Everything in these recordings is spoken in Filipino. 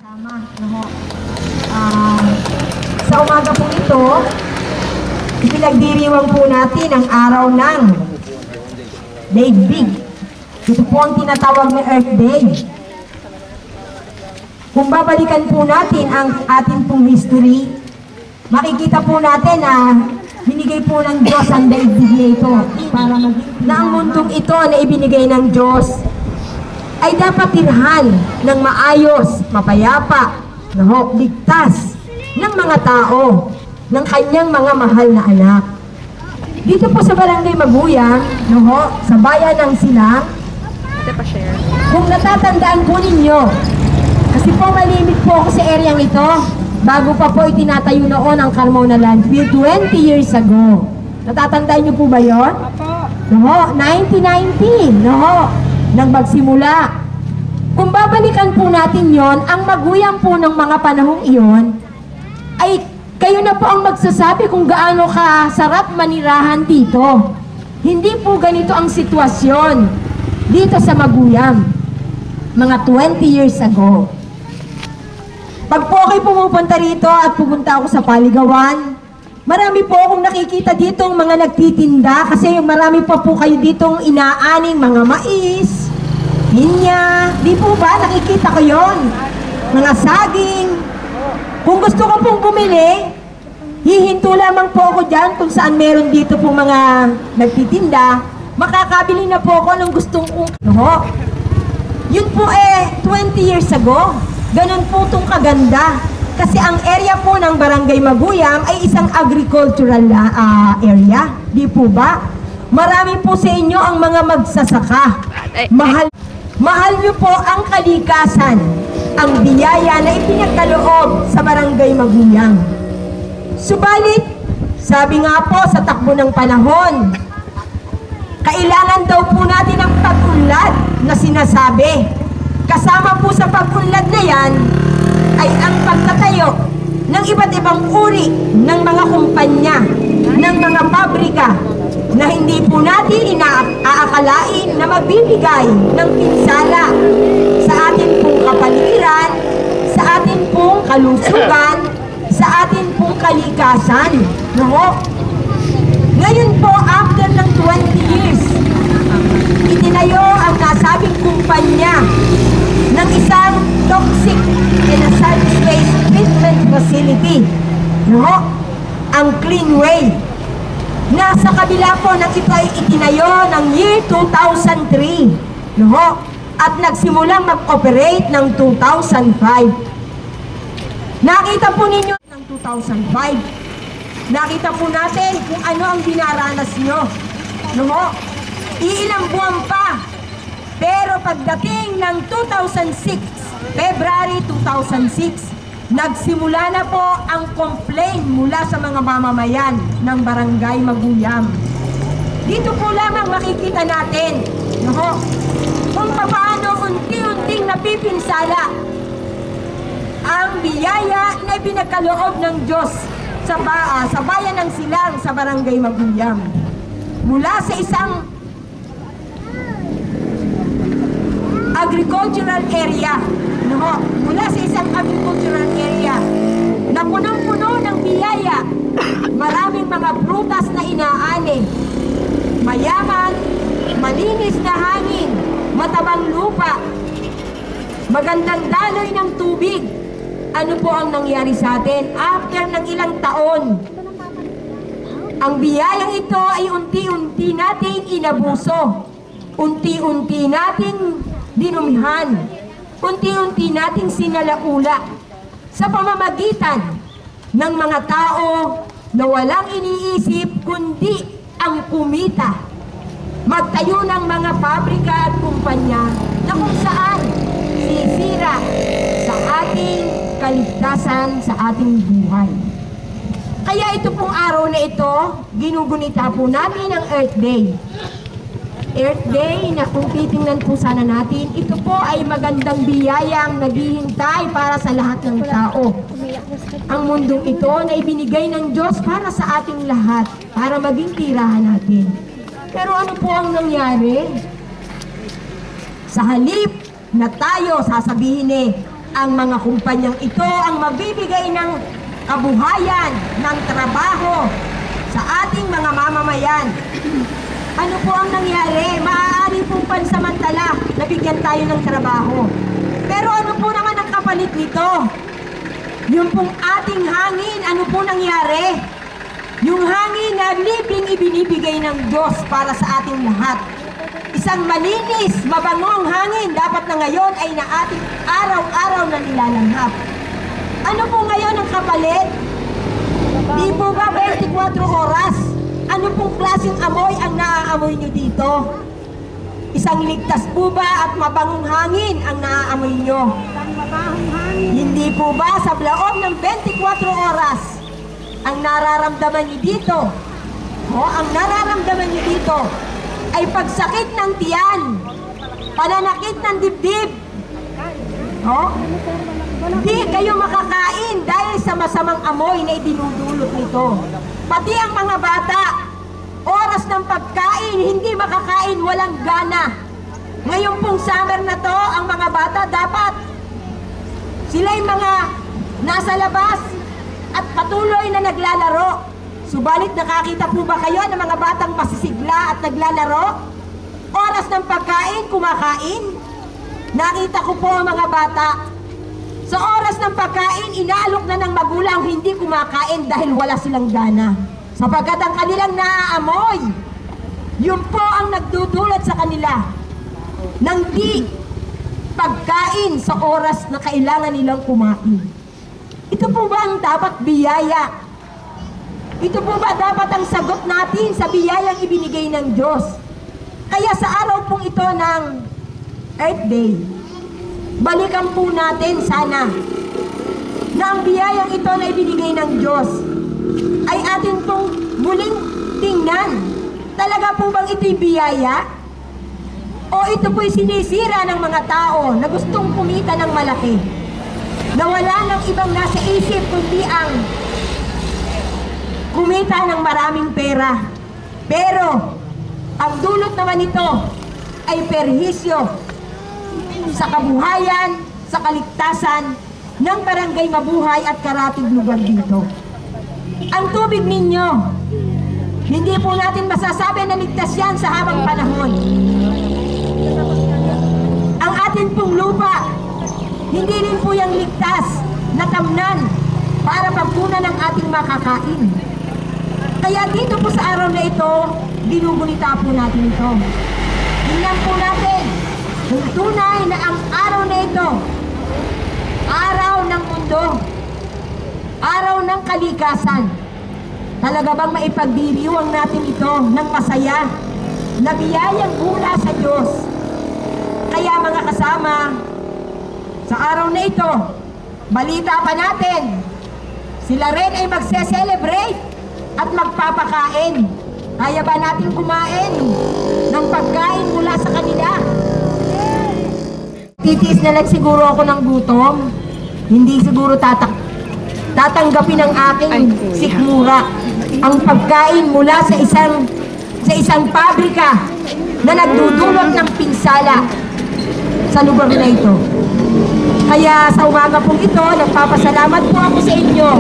Tama, no? Sa umaga po ito, ipinagdiriwang po natin ang araw ng Daigdig. Ito po ang tinatawag na Earth Day. Kung babalikan po natin ang ating pong history, makikita po natin na binigay po ng Diyos ang daigdig na ito para na ang mundong ito na ibinigay ng Diyos ay dapat tirhan ng maayos, mapayapa, ligtas ng mga tao, ng kanyang mga mahal na anak. Dito po sa Barangay Maguyang, sa bayan ng Silang, kung natatandaan po ninyo, kasi po malimit po ako sa areang ito, bago pa po itinatayo noon ang Carmona Landfill 20 years ago. Natatandaan niyo po ba yun? 1919, nang magsimula. Kung babalikan po natin yon, ang Maguyang po ng mga panahong iyon, ay kayo na po ang magsasabi kung gaano kasarap manirahan dito. Hindi po ganito ang sitwasyon dito sa Maguyang, mga 20 years ago. Pag po ako'y pumupunta rito at pupunta ako sa Paligawan, marami po akong nakikita ditong mga nagtitinda kasi marami pa po kayo ditong inaaning mga mais, pinya, di po ba? Nakikita ko yon. Mga saging. Kung gusto ko pong bumili, hihinto lamang po ako dyan kung saan meron dito po mga nagtitinda. Makakabili na po ako ng gustong kong Yun po 20 years ago. Ganun po itong kaganda. Kasi ang area po ng Barangay Maguyang ay isang agricultural area. Di po ba? Marami po sa inyo ang mga magsasaka. Mahal niyo po ang kalikasan, ang biyaya na ipinagkaloob sa Barangay Maguyang. Subalit, sabi nga po sa takbo ng panahon, kailangan daw po natin ang pag-unlad na sinasabi. Kasama po sa pag-unlad na yan ay ang pagtatayo ng iba't ibang uri ng mga kumpanya, ng mga pabrika na hindi po natin aakalain na magbibigay ng pinsala sa atin pong kapaligiran, sa atin pong kalusugan, sa atin pong kalikasan. Ngayon po, after ng 20 years, itinayo ang nasabing kumpanya ng isang toxic and hazardous waste treatment facility, ang Cleanway. Nasa kabila po ng ito ay itinayo ng year 2003, at nagsimulang mag-operate ng 2005. Nakita po ninyo ng 2005. Nakita po natin kung ano ang dinaranas nyo. Iilang buwan pa. Pero pagdating ng 2006, February 2006, nagsimula na po ang complaint mula sa mga mamamayan ng Barangay Maguyang. Dito po lamang makikita natin kung paano unti-unting napipinsala ang biyaya na ipinagkaloob ng Diyos sa bayan ng Silang sa Barangay Maguyang. Mula sa isang agricultural area, mula sa isang agricultural area na punong-puno ng biyaya, maraming mga prutas na inaani, mayaman, malinis na hangin, matabang lupa, magandang daloy ng tubig. Ano po ang nangyari sa atin? After ng ilang taon, ang biyayang ito ay unti-unti nating inabuso, unti-unti nating dinumihan, unti-unti nating sinalaula sa pamamagitan ng mga tao na walang iniisip kundi ang kumita. Magtayo ng mga pabrika at kumpanya na kung saan sisira sa ating kaligtasan, sa ating buhay. Kaya ito pong araw na ito, ginugunita po namin ang Earth Day. Earth Day na kung titingnan po sana natin, ito po ay magandang biyayang naghihintay para sa lahat ng tao. Ang mundong ito na ibinigay ng Diyos para sa ating lahat, para maging tirahan natin. Pero ano po ang nangyari? Sa halip na tayo sasabihin Ang mga kumpanyang ito ang magbibigay ng kabuhayan, ng trabaho sa ating mga mamamayan. Ano po ang nangyari? Maaari pong pansamantala na bigyan tayo ng trabaho. Pero ano po naman ang kapalit nito? Yung pong ating hangin, ano po nangyari? Yung hangin na libreng ibinibigay ng Diyos para sa ating lahat. Isang malinis, mabangong hangin dapat na ngayon ay na ating araw-araw na nilalanghap. Ano po ngayon ang kapalit? Di po ba 24 oras? Ano pong klaseng amoy ang naaamoy nyo dito? Isang ligtas po ba at mabangong hangin ang naaamoy nyo? Hindi po ba sa loob ng 24 oras ang nararamdaman nyo dito? Ang nararamdaman nyo dito ay pagsakit ng tiyan, pananakit ng dibdib. Hindi kayo makakain dahil sa masamang amoy na idinudulot nito. Pati ang mga bata, oras ng pagkain, hindi makakain, walang gana. Ngayon pong summer na to, ang mga bata dapat sila'y mga nasa labas at patuloy na naglalaro. Subalit nakakita po ba kayo ng mga batang masisigla at naglalaro? Oras ng pagkain, kumakain. Nakita ko po ang mga bata. Sa oras ng pagkain, inaalok na ng magulang hindi kumakain dahil wala silang gana. Sapagkat ang kanilang naaamoy, yun po ang nagdudulot sa kanila ng di pagkain sa oras na kailangan nilang kumain. Ito po ba ang dapat biyaya? Ito po ba dapat ang sagot natin sa biyayang ibinigay ng Diyos? Kaya sa araw pong ito ng Earth Day, balikan po natin sana na ang biyayang ito na ibinigay ng Diyos ay atin pong muling tingnan. Talaga po bang ito'y biyaya? O ito po'y sinisira ng mga tao na gustong kumita ng malaki? Na wala ng ibang nasa isip kundi ang kumita ng maraming pera. Pero ang dulot naman nito ay perhisyo sa kabuhayan, sa kaligtasan ng barangay Mabuhay at karatig lugar dito. Ang tubig ninyo, hindi po natin masasabi na ligtas yan sa habang panahon. Ang atin pong lupa, hindi rin po yung ligtas na tamnan para pagpunan ng ating makakain. Kaya dito po sa araw na ito, binugunita po natin ito. Tingnan po natin kung tunay na ang araw na ito, araw ng mundo, araw ng kalikasan. Talaga bang maipagdiriwang natin ito ng masaya na biyayang mula sa Diyos? Kaya mga kasama, sa araw na ito, balita pa natin, sila rin ay magse-celebrate at magpapakain. Kaya ba natin kumain ng pagkain mula sa kanila? Titiis na lang siguro ako ng gutom. Hindi siguro tatanggapin ng aking sikmura ang pagkain mula sa isang pabrika na nagdudulot ng pinsala sa lugar na ito. Kaya sa umaga pong ito, nagpapasalamat po ako sa inyo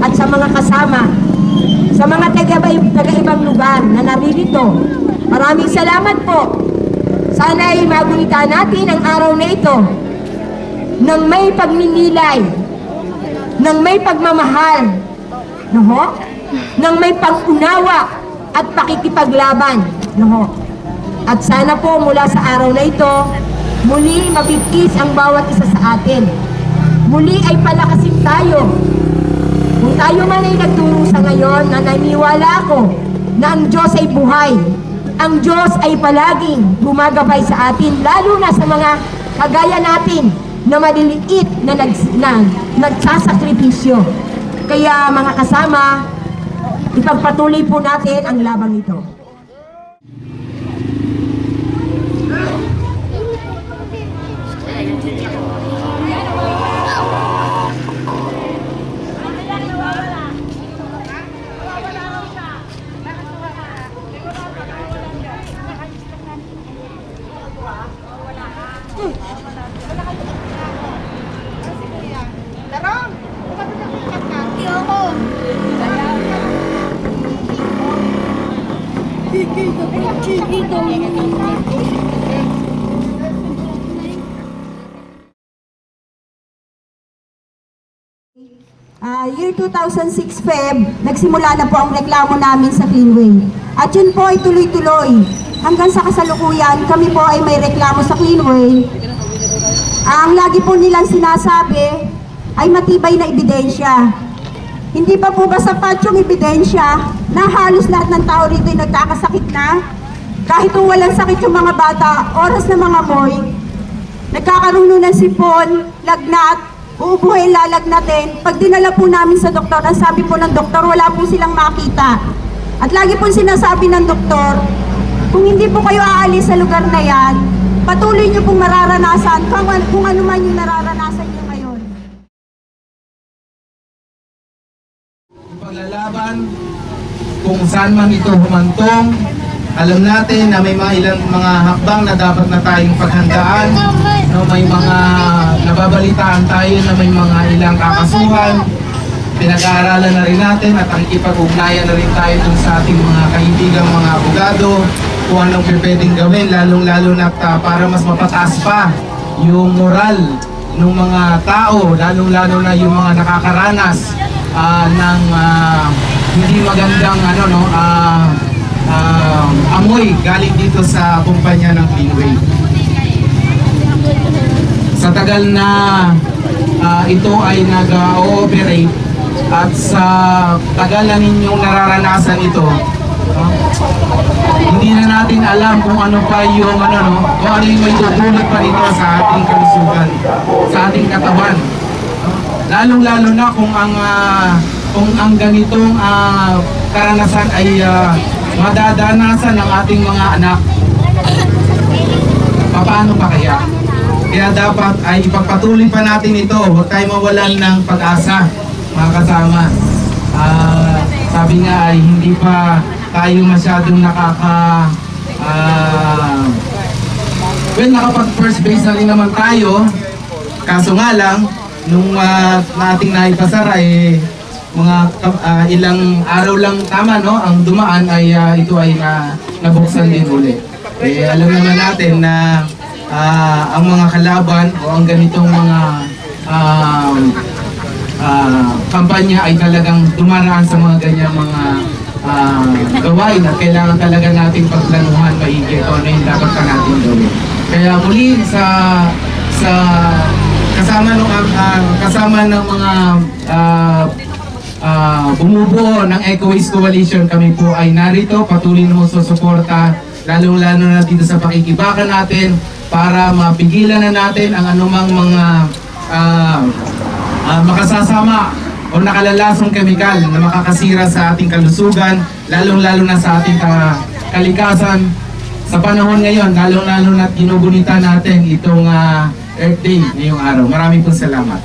at sa mga kasama, sa mga taga-ibang lugar na naririto. Maraming salamat po. Sana ay magunita natin ang araw na ito ng may pagninilay, ng may pagmamahal, ng may pag-unawa at pakikipaglaban. At sana po mula sa araw na ito, muli mabigkis ang bawat isa sa atin. Muli ay palakasin tayo. Kung tayo man ay nagdurusa ngayon, na naniniwala ako na ang Diyos ay buhay. Ang Diyos ay palaging gumagabay sa atin, lalo na sa mga kagaya natin na maliliit na nagsasakripisyo. Kaya mga kasama, ipagpatuloy po natin ang labang ito. Year 2006 Feb, nagsimula na po ang reklamo namin sa Cleanway. At yun po ay tuloy-tuloy. Hanggang sa kasalukuyan, kami po ay may reklamo sa Cleanway. Ang lagi po nilang sinasabi ay matibay na ebidensya. Hindi pa po ba sapat yung ebidensya na halos lahat ng tao rito ay nagkakasakit na? Kahit kung walang sakit yung mga bata, oras na mga moy, nagkakaroon ng sipon, lagnat, uubuhin, lalagnatin. Pag dinala po namin sa doktor, ang sabi po ng doktor, wala po silang makita. At lagi po sinasabi ng doktor, kung hindi po kayo aalis sa lugar na yan, patuloy nyo pong mararanasan kung ano man yung nararanasan nyo ngayon. Paglalaban, kung saan man ito humantong, alam natin na may mga ilang mga hakbang na dapat na tayong paghandaan. No, may mga nababalitaan tayo na may mga ilang kakasuhan. Pinag-aaralan na rin natin at ang ipag-ugnayan na rin tayo dun sa ating mga kaibigang mga abogado kung anong pwedeng gawin, lalong-lalo na para mas mapataas pa yung moral ng mga tao, lalong-lalo na yung mga nakakaranas ng hindi magandang amoy galing dito sa kumpanya ng Cleanway. Sa tagal na ito ay nag-ooperate at sa tagal na ninyong nararanasan ito, hindi na natin alam kung ano pa yung kung ano yung may dudulot pa ito sa ating kalusugan, sa ating katawan. Lalong-lalo na kung ang ganitong karanasan ay madadanasan ng ating mga anak. Paano pa kaya? Kaya dapat ay ipagpatuloy pa natin ito. Huwag tayo mawalan ng pag-asa, mga kasama. Sabi nga ay hindi pa tayo masyadong nakapag first base na rin naman tayo. Kaso nga lang, nung nating naipasara mga ilang araw lang tama, no? Ang dumaan ay ito ay nabuksan din ulit. Alam naman natin na ang mga kalaban o ang ganitong mga kampanya ay talagang dumaraan sa mga ganyang mga gawain at kailangan talaga natin pagplanuhan maigi kung ano yung dapat pa natin gawin. Kaya muli kasama ng mga bumubuo ng EcoWaste Coalition, kami po ay narito, patuloy na susuporta, lalong-lalo na dito sa pakikibaka natin para mapigilan na natin ang anumang mga makasasama o nakalalasong kemikal na makakasira sa ating kalusugan, lalong-lalo na sa ating kalikasan. Sa panahon ngayon, lalong-lalo na ginugunita natin itong Earth Day ngayong araw. Maraming po salamat.